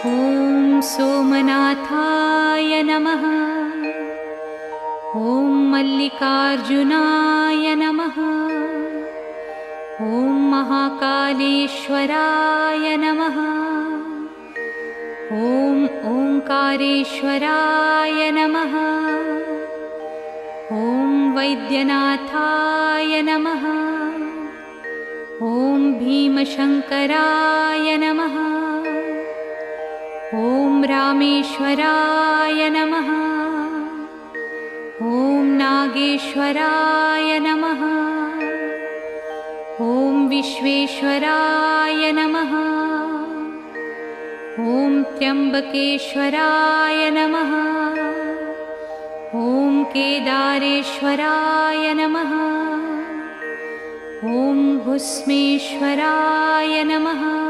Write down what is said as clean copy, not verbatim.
ॐ सोमनाथाय नमः। ॐ मल्लिकार्जुनाय नमः। ॐ महाकालेश्वराय नमः। ॐ ओंकारेश्वराय नमः। ॐ वैद्यनाथाय नमः। ॐ भीमशंकराय नमः। ॐ रामेश्वराय नमः। ॐ नागेश्वराय नमः। ॐ विश्वेश्वराय नमः। ॐ त्र्यंबकेश्वराय नमः। ॐ केदारेश्वराय नमः। ॐ भुस्मेश्वराय नमः।